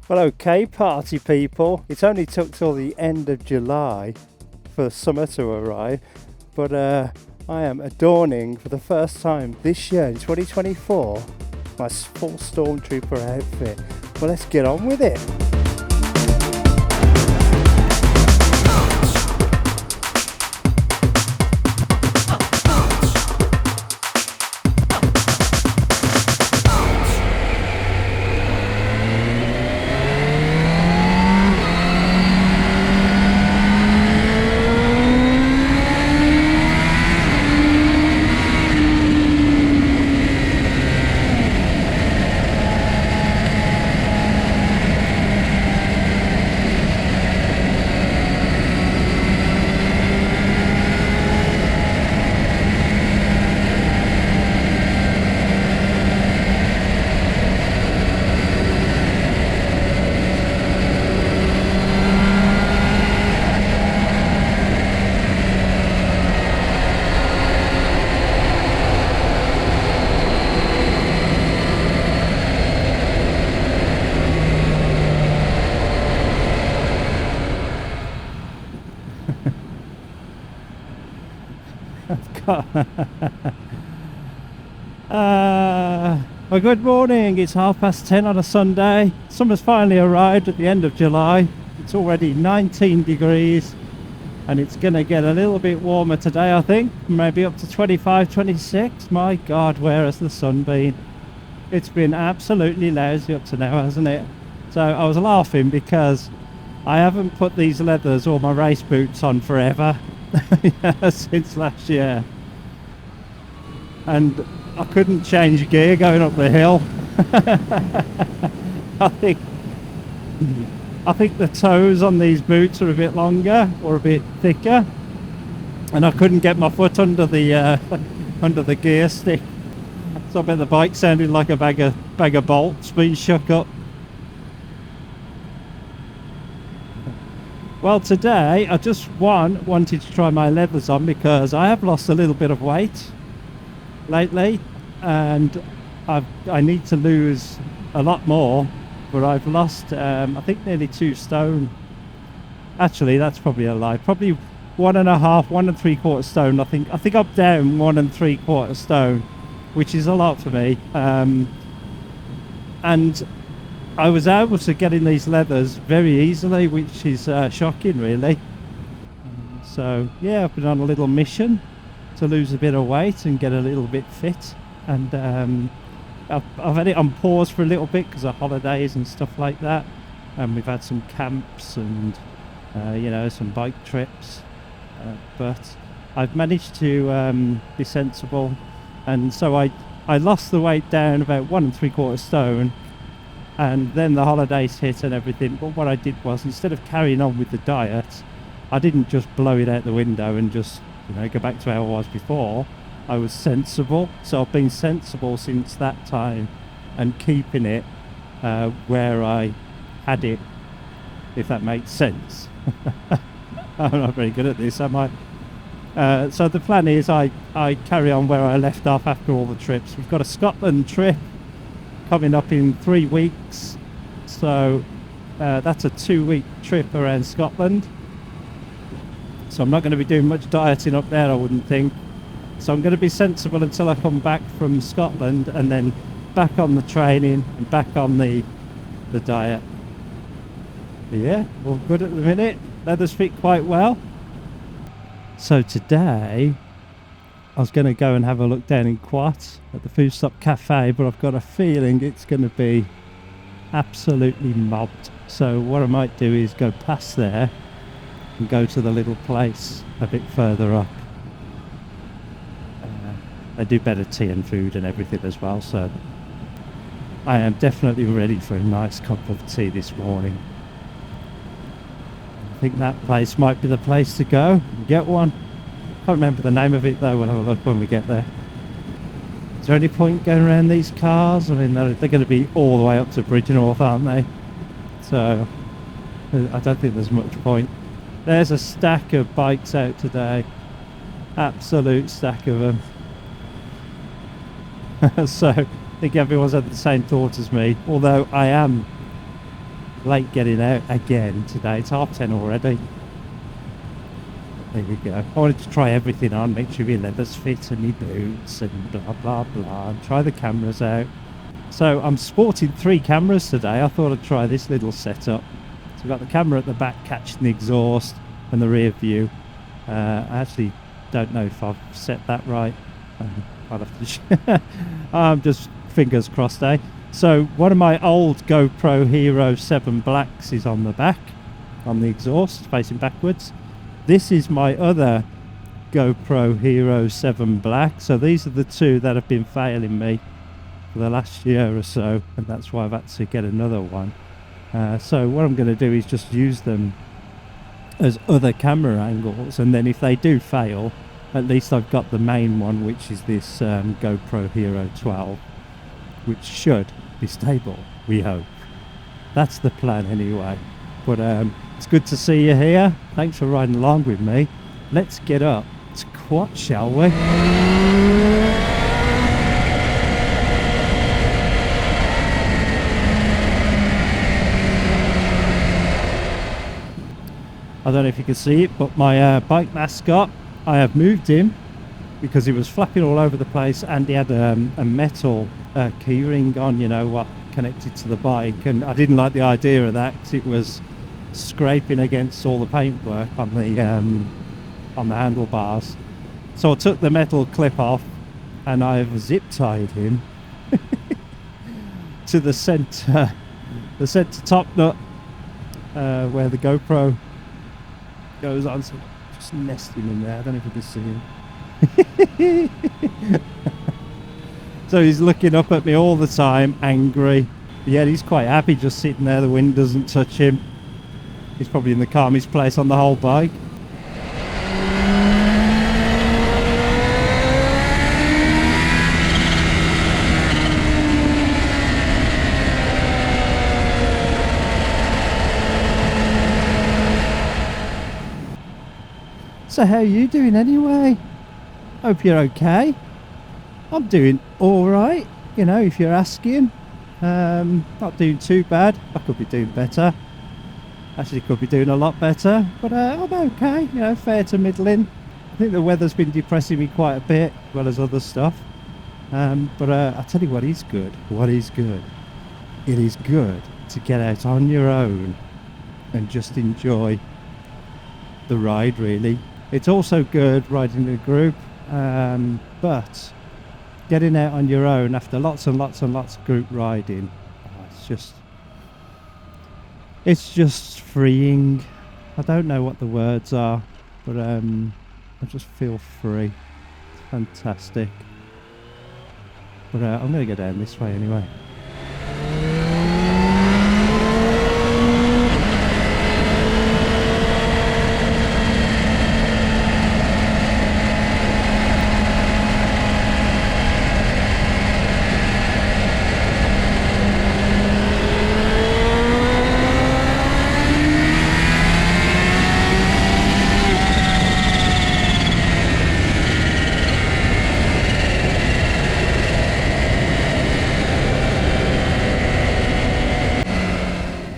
Well, okay, party people. It only took till the end of July for summer to arrive, but I am adorning for the first time this year in 2024 my full Stormtrooper outfit. Well, let's get on with it. Well, good morning. It's 10:30 on a Sunday. Summer's finally arrived at the end of July. It's already 19 degrees and it's gonna get a little bit warmer today, I think, maybe up to 25, 26. My God, where has the sun been? It's been absolutely lousy up to now, hasn't it? So I was laughing because I haven't put these leathers or my race boots on forever. Since last year, and I couldn't change gear going up the hill. I think the toes on these boots are a bit longer or a bit thicker, and I couldn't get my foot under the under the gear stick, so I bet the bike sounded like a bag of bolts being shook up. Well, today I just wanted to try my leathers on because I have lost a little bit of weight lately, and I need to lose a lot more, but I've lost I think nearly 2 stone. Actually, that's probably a lie. Probably 1.5, 1 3/4 stone. I think I'm down 1 3/4 stone, which is a lot for me. And I was able to get in these leathers very easily, which is shocking, really. So yeah, I've been on a little mission to lose a bit of weight and get a little bit fit, and I've had it on pause for a little bit because of holidays and stuff like that, and we've had some camps and some bike trips, but I've managed to be sensible, and so I lost the weight down about 1 3/4 stone. And then the holidays hit and everything, but what I did was, instead of carrying on with the diet, I didn't just blow it out the window and just go back to how I was before. I was sensible, so I've been sensible since that time and keeping it where I had it, if that makes sense. I'm not very good at this, am I? So the plan is I carry on where I left off after all the trips. We've got a Scotland trip coming up in 3 weeks, so that's a 2-week trip around Scotland, so I'm not going to be doing much dieting up there, I wouldn't think. So I'm going to be sensible until I come back from Scotland, and then back on the training and back on the diet. But yeah, all good at the minute. Leathers fit quite well. So today I was going to go and have a look down in Quat at the Food Stop Cafe, but I've got a feeling it's going to be absolutely mobbed. So what I might do is go past there and go to the little place a bit further up. They do better tea and food and everything as well, so I am definitely ready for a nice cup of tea this morning. I think that place might be the place to go and get one. Can't remember the name of it though. We'll have a look when we get there. Is there any point going around these cars? I mean, they're going to be all the way up to Bridgnorth, aren't they? So I don't think there's much point. There's a stack of bikes out today, absolute stack of them. So I think everyone's had the same thought as me, although I am late getting out again today. It's 10:30 already. There we go. I wanted to try everything on, make sure your leathers fit and your boots and blah blah blah, and try the cameras out. So I'm sporting 3 cameras today. I thought I'd try this little setup. So we've got the camera at the back catching the exhaust and the rear view. I actually don't know if I've set that right. I'll have to I'm just fingers crossed, eh? So one of my old GoPro Hero 7 Blacks is on the back, on the exhaust, facing backwards. This is my other GoPro Hero 7 Black. So these are the 2 that have been failing me for the last year or so, and that's why I've had to get another one. So what I'm going to do is just use them as other camera angles, and then if they do fail, at least I've got the main one, which is this GoPro Hero 12, which should be stable, we hope. That's the plan anyway. But it's good to see you here. Thanks for riding along with me. Let's get up to quad, shall we? I don't know if you can see it, but my bike mascot, I have moved him because he was flapping all over the place, and he had a metal key ring on, you know, what connected to the bike, and I didn't like the idea of that because it was scraping against all the paintwork on the handlebars. So I took the metal clip off and I've zip tied him to the center top nut where the GoPro goes on. So just nest him in there. I don't know if you can see him. So he's looking up at me all the time, angry. But yeah, he's quite happy just sitting there. The wind doesn't touch him. He's probably in the calmest place on the whole bike. So how are you doing anyway? Hope you're okay. I'm doing alright, you know, if you're asking. Not doing too bad. I could be doing better. Actually could be doing a lot better, but I'm okay, you know, fair to middling. I think the weather's been depressing me quite a bit, as well as other stuff. But I'll tell you what is good. What is good? It is good to get out on your own and just enjoy the ride, really. It's also good riding in a group, but getting out on your own after lots and lots and lots of group riding, it's just freeing. I don't know what the words are, but I just feel free. It's fantastic. But I'm going to go down this way anyway.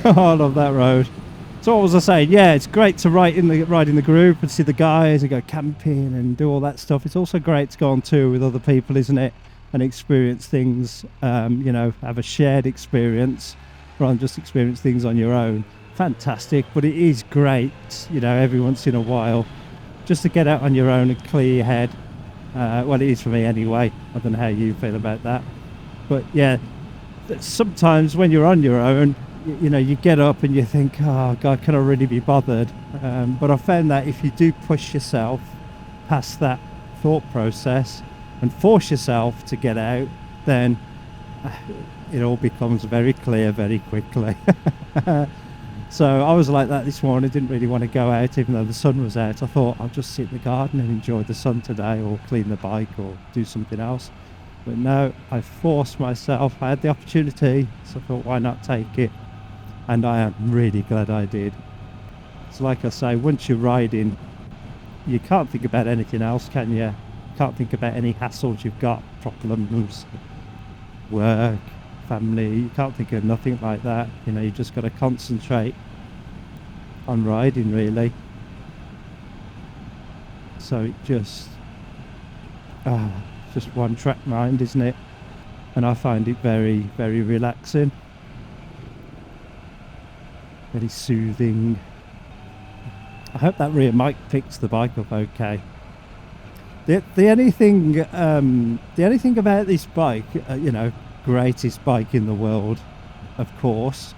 Oh, I love that road. So what was I saying? Yeah, it's great to ride in the group and see the guys and go camping and do all that stuff. It's also great to go on tour with other people, isn't it? And experience things, you know, have a shared experience rather than just experience things on your own. Fantastic, but it is great, you know, every once in a while just to get out on your own and clear your head. Well, it is for me anyway. I don't know how you feel about that. But yeah, sometimes when you're on your own, you know, you get up and you think, oh God, can I really be bothered? But I found that if you do push yourself past that thought process and force yourself to get out, then it all becomes very clear very quickly. So I was like that this morning. Didn't really want to go out even though the sun was out. I thought I'll just sit in the garden and enjoy the sun today, or clean the bike or do something else. But no, I forced myself. I had the opportunity, so I thought, why not take it? And I am really glad I did. So like I say, once you're riding, you can't think about anything else, can you? Can't think about any hassles you've got, problems, work, family. You can't think of nothing like that. You know, you just got to concentrate on riding, really. So it just one track mind, isn't it? And I find it very, very relaxing, very soothing. I hope that rear mic picks the bike up okay. The only thing about this bike, you know, greatest bike in the world, of course,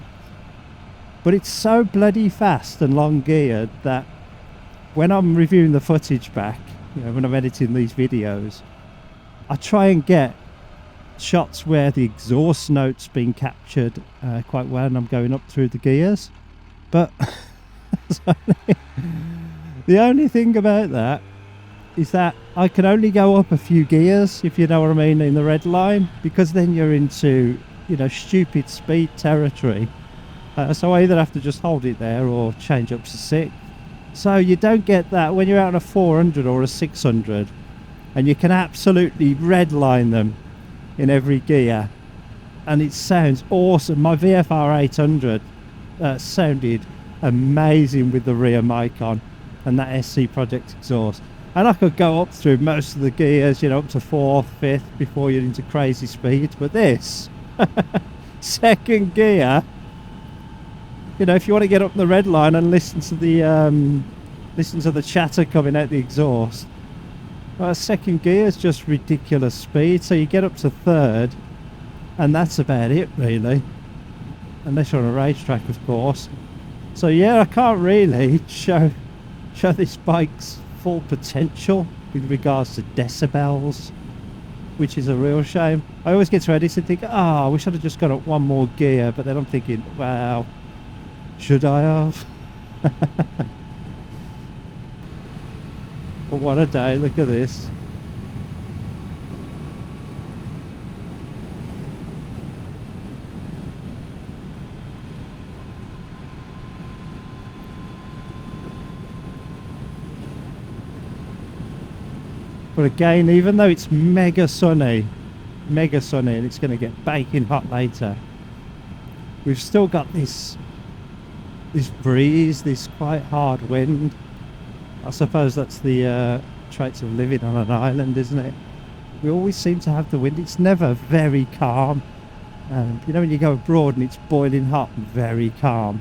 but it's so bloody fast and long geared that when I'm reviewing the footage back, you know, when I'm editing these videos, I try and get shots where the exhaust note's been captured quite well and I'm going up through the gears, but the only thing about that is that I can only go up a few gears, if you know what I mean, in the red line, because then you're into, you know, stupid speed territory. So I either have to just hold it there or change up to 6. So you don't get that when you're out on a 400 or a 600, and you can absolutely redline them in every gear, and it sounds awesome. My VFR 800 sounded amazing with the rear mic on and that SC Project exhaust, and I could go up through most of the gears, you know, up to 4th, 5th before you're into crazy speeds. But this second gear, you know, if you want to get up the red line and listen to the chatter coming out the exhaust, well, second gear is just ridiculous speed. So you get up to 3rd, and that's about it, really, unless you're on a racetrack, of course. So yeah, I can't really show this bike's full potential with regards to decibels, which is a real shame. I always get to edit and think, I wish I'd have just gone up one more gear, but then I'm thinking, wow, should I have? But what a day, look at this. But again, even though it's mega sunny, and it's going to get baking hot later, we've still got this breeze, this quite hard wind. I suppose that's the traits of living on an island, isn't it? We always seem to have the wind. It's never very calm. You know, when you go abroad and it's boiling hot and very calm,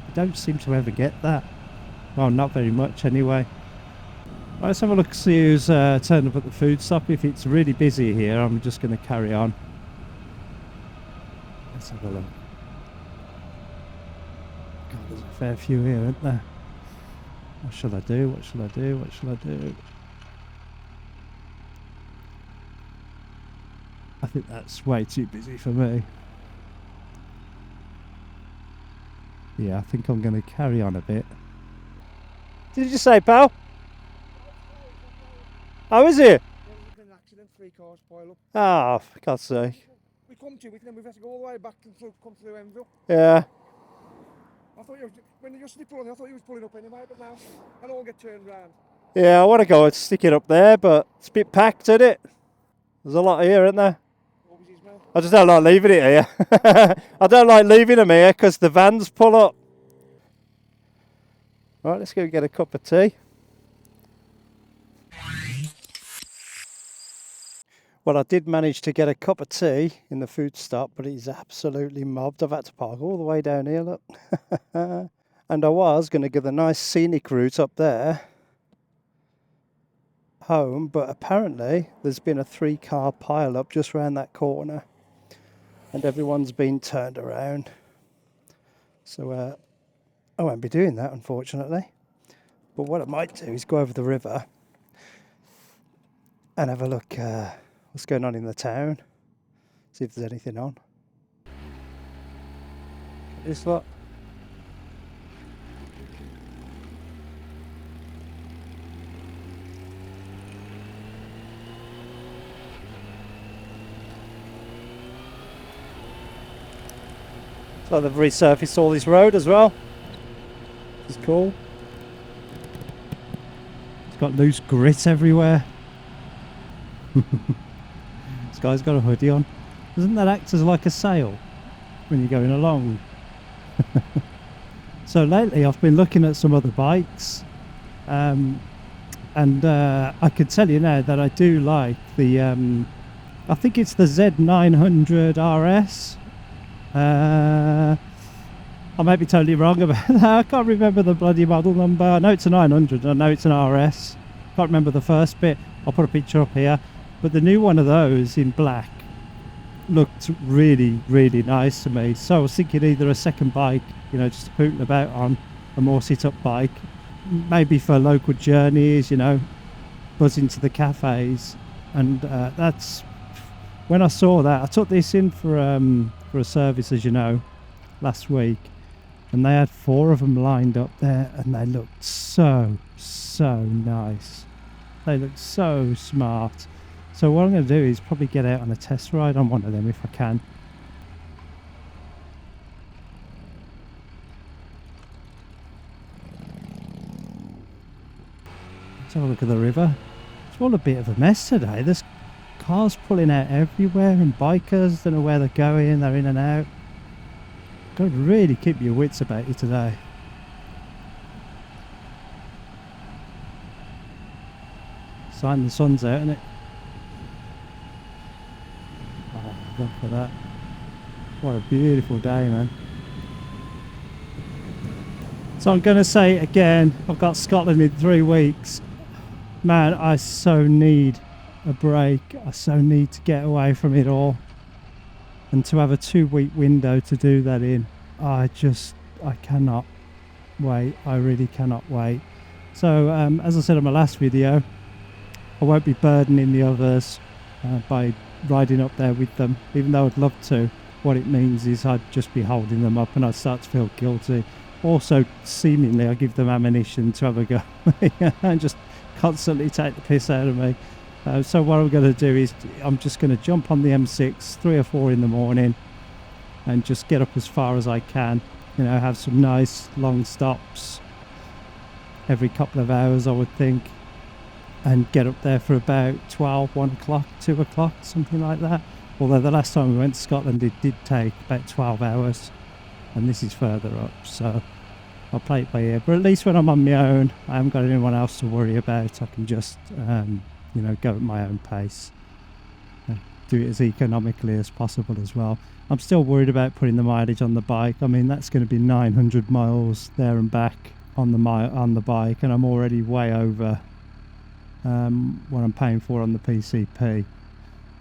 you don't seem to ever get that. Well, not very much anyway. Right, let's have a look, see who's turned up at the food stop. If it's really busy here, I'm just going to carry on. Let's have a look. God, there's a fair few here, isn't there? What shall I do? What shall I do? What shall I do? I think that's way too busy for me. Yeah, I think I'm going to carry on a bit. Did you say, pal? How is it? There was an accident, 3 cars pile up. Ah, for God's sake. We come to it and then we've had to go all the way back to come through Enville. Yeah. I thought when you just pulling, I thought you was pulling up anyway, but now I don't get turned round. Yeah, I want to go and stick it up there, but it's a bit packed, isn't it? There's a lot here, isn't there? I just don't like leaving it here. I don't like leaving them here because the vans pull up. Right, let's go get a cup of tea. Well, I did manage to get a cup of tea in the food stop, but it is absolutely mobbed. I've had to park all the way down here, look. And I was going to get the nice scenic route up there home, but apparently there's been a 3-car pile up just round that corner and everyone's been turned around. So I won't be doing that, unfortunately. But what I might do is go over the river and have a look what's going on in the town, see if there's anything on. This lot. So they've resurfaced all this road as well. It's cool. It's got loose grit everywhere. This guy's got a hoodie on. Doesn't that act as like a sail when you're going along? So lately I've been looking at some other bikes, and I can tell you now that I do like the I think it's the Z900 RS. I might be totally wrong about that. I can't remember the bloody model number. I know it's a 900, I know it's an RS. Can't remember the first bit. I'll put a picture up here. But the new one of those in black looked really, really nice to me. So I was thinking either a second bike, you know, just putting about on a more sit-up bike, maybe for local journeys, you know, buzzing to the cafes. And that's when I saw that. I took this in for a service, as you know, last week, and they had 4 of them lined up there, and they looked so nice. They looked so smart. So what I'm going to do is probably get out on a test ride on one of them if I can. Let's have a look at the river. It's all a bit of a mess today. There's cars pulling out everywhere and bikers don't know where they're going. They're in and out. Got to really keep your wits about you today. Sign the sun's out, isn't it? Oh, look at that. What a beautiful day, man. So I'm going to say again, I've got Scotland in 3 weeks. Man, I so need a break. I so need to get away from it all. And to have a 2-week window to do that in, I cannot wait. I really cannot wait. So as I said in my last video, I won't be burdening the others by riding up there with them, even though I'd love to. What it means is I'd just be holding them up and I'd start to feel guilty. Also, seemingly, I give them ammunition to have a go and just constantly take the piss out of me. So what I'm going to do is I'm just going to jump on the M6 3 or 4 in the morning and just get up as far as I can, you know, have some nice long stops every couple of hours, I would think, and get up there for about 12, 1 o'clock, 2 o'clock, something like that. Although the last time we went to Scotland it did take about 12 hours, and this is further up, so I'll play it by ear. But at least when I'm on my own, I haven't got anyone else to worry about. I can just you know, go at my own pace, do it as economically as possible as well. I'm still worried about putting the mileage on the bike. I mean, that's going to be 900 miles there and back on the bike, and I'm already way over what I'm paying for on the PCP.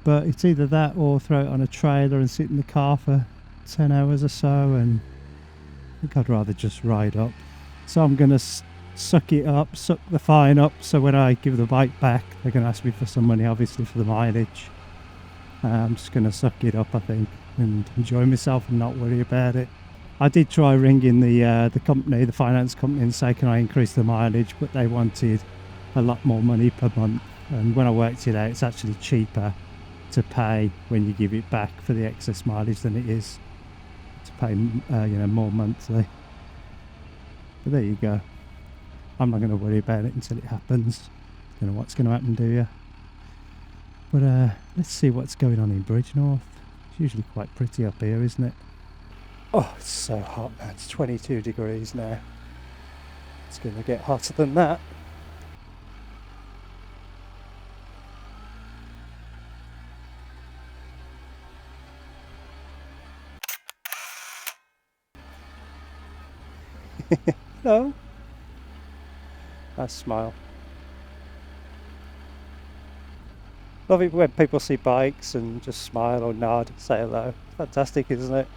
But it's either that or throw it on a trailer and sit in the car for 10 hours or so, and I think I'd rather just ride up. So I'm going to suck it up, suck the fine up, so when I give the bike back they're going to ask me for some money, obviously, for the mileage. I'm just going to suck it up, I think, and enjoy myself and not worry about it. I did try ringing the company, the finance company, and say can I increase the mileage, but they wanted a lot more money per month, and when I worked it out, it's actually cheaper to pay when you give it back for the excess mileage than it is to pay you know, more monthly. But there you go. I'm not going to worry about it until it happens. You know what's going to happen, do you? But let's see what's going on in Bridgnorth. It's usually quite pretty up here, isn't it? Oh, it's so hot now. It's 22 degrees now. It's going to get hotter than that. Hello. Nice smile. Love it when people see bikes and just smile or nod, say hello. Fantastic, isn't it?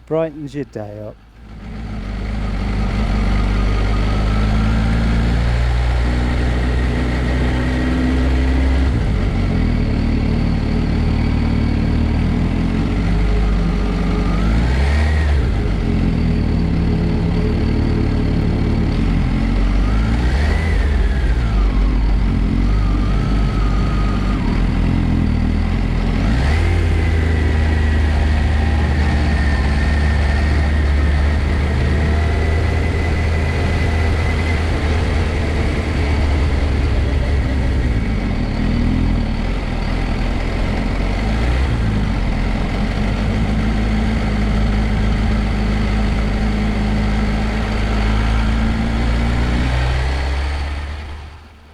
Brightens your day up.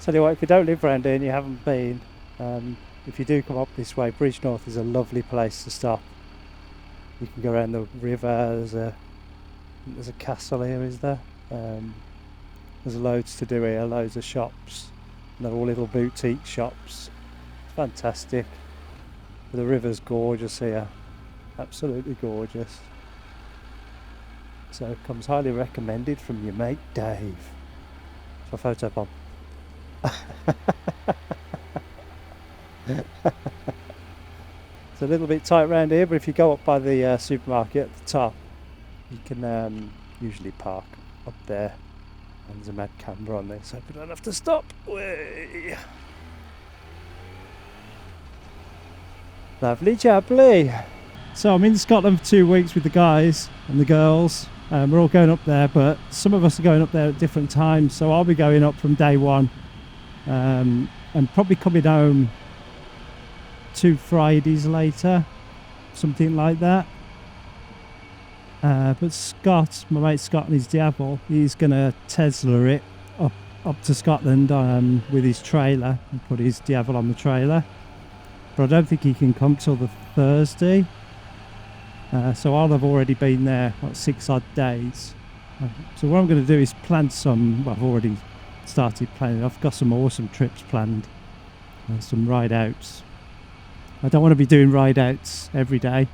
Tell you what, if you don't live around here and you haven't been, if you do come up this way, Bridgnorth is a lovely place to stop. You can go around the river. There's a castle here, is there? There's loads to do here, loads of shops. And they're all little boutique shops. Fantastic. The river's gorgeous here. Absolutely gorgeous. So it comes highly recommended from your mate Dave. So photo bomb. It's a little bit tight around here, but if you go up by the supermarket at the top, you can usually park up there. And there's a mad camera on this, so we don't have to stop. Way. Lovely jubbly. So I'm in Scotland for 2 weeks with the guys and the girls. We're all going up there, but some of us are going up there at different times. So I'll be going up from day one, and probably coming home 2 Fridays later, something like that. But Scott, my mate Scott and his Diablo, he's gonna Tesla it up to Scotland with his trailer and put his Diablo on the trailer. But I don't think he can come till the Thursday. So I'll have already been there, 6 odd days. So what I'm going to do is plan some, well, I've already started planning. I've got some awesome trips planned, some ride outs. I don't want to be doing ride outs every day,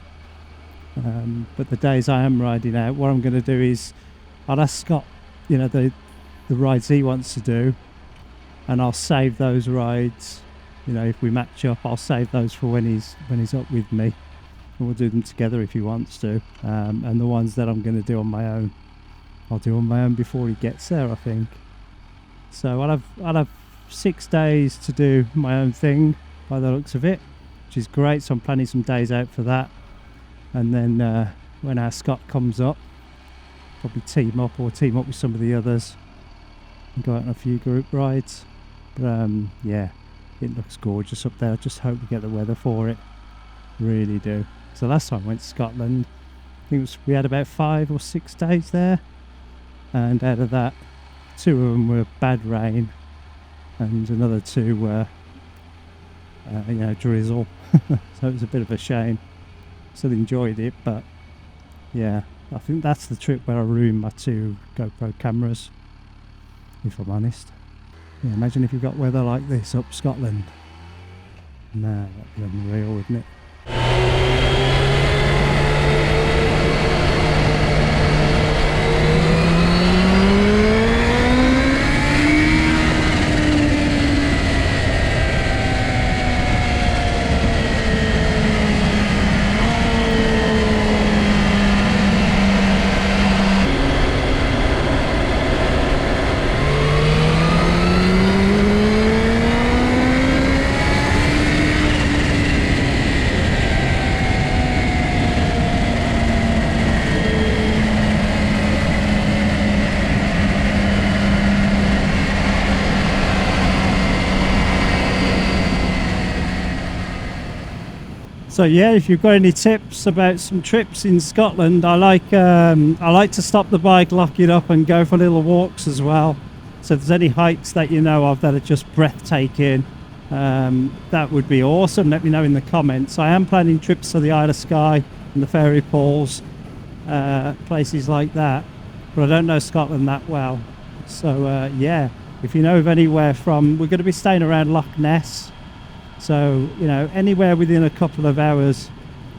but the days I am riding out, what I'm going to do is I'll ask Scott, the rides he wants to do, and I'll save those rides. If we match up, I'll save those for when he's up with me. And we'll do them together if he wants to, and the ones that I'm going to do on my own, I'll do on my own before he gets there, I think. So I'll have 6 days to do my own thing by the looks of it, which is great. So I'm planning some days out for that, and then when our Scott comes up, probably team up with some of the others and go out on a few group rides. But yeah, it looks gorgeous up there. I just hope we get the weather for it, really do. So last time I went to Scotland, I think we had about 5 or 6 days there, and out of that, 2 of them were bad rain, and another 2 were, drizzle. So it was a bit of a shame. Still enjoyed it, but yeah, I think that's the trip where I ruined my 2 GoPro cameras, if I'm honest. Yeah, imagine if you've got weather like this up Scotland. Nah, that'd be unreal, wouldn't it? So yeah, if you've got any tips about some trips in Scotland, I like to stop the bike, lock it up, and go for little walks as well. So if there's any hikes that you know of that are just breathtaking, that would be awesome. Let me know in the comments. I am planning trips to the Isle of Skye and the Fairy Falls, places like that, but I don't know Scotland that well. So yeah, if you know of anywhere we're going to be staying around Loch Ness. So, anywhere within a couple of hours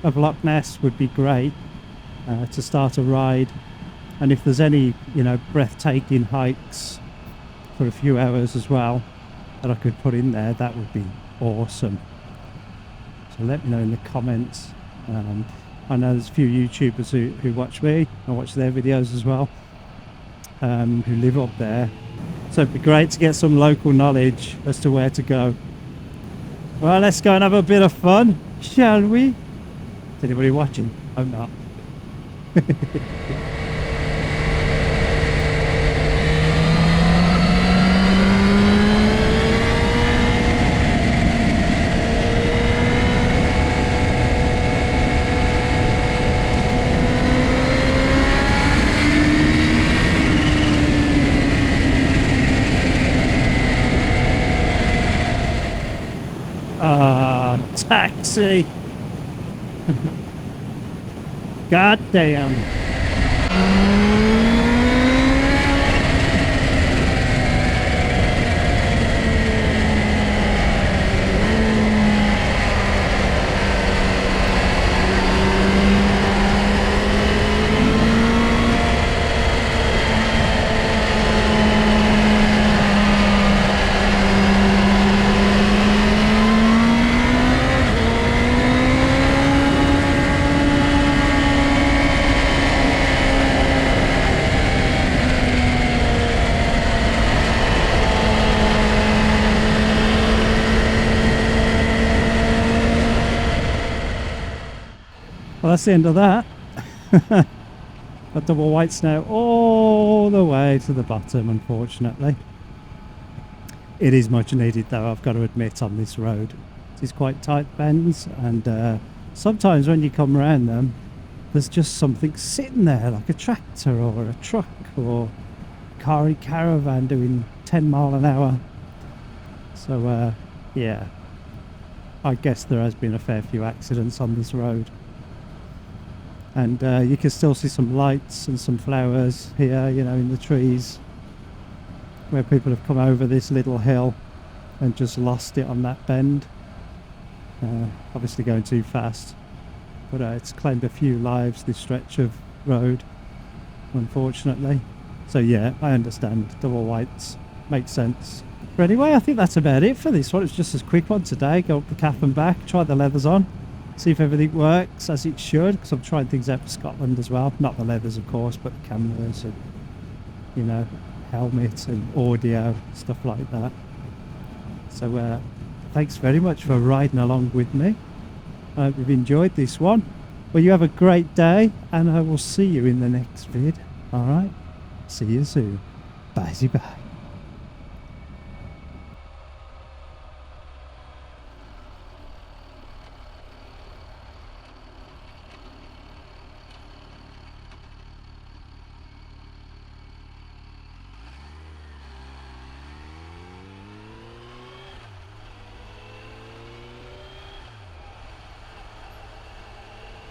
of Loch Ness would be great to start a ride. And if there's any, breathtaking hikes for a few hours as well that I could put in there, that would be awesome. So let me know in the comments. I know there's a few YouTubers who watch me. I watch their videos as well, who live up there. So it'd be great to get some local knowledge as to where to go. Well, let's go and have a bit of fun, shall we? Is anybody watching? Hope not. See. God damn. Well, that's the end of that. Got double whites now all the way to the bottom, unfortunately. It is much needed though, I've got to admit, on this road. It is quite tight bends, and sometimes when you come around them, there's just something sitting there, like a tractor or a truck or a car caravan doing 10 mile an hour. So yeah, I guess there has been a fair few accidents on this road. And you can still see some lights and some flowers here, you know, in the trees, where people have come over this little hill and just lost it on that bend. Obviously going too fast, but it's claimed a few lives, this stretch of road, unfortunately. So yeah, I understand, double whites makes sense. But anyway, I think that's about it for this one. It's just a quick one today. Go up the cap and back, try the leathers on, see if everything works as it should, because I'm trying things out for Scotland as well. Not the leathers, of course, but the cameras and, you know, helmets and audio, stuff like that. So thanks very much for riding along with me. I hope you've enjoyed this one. Well, you have a great day, and I will see you in the next vid. Alright, see you soon. Bye bye.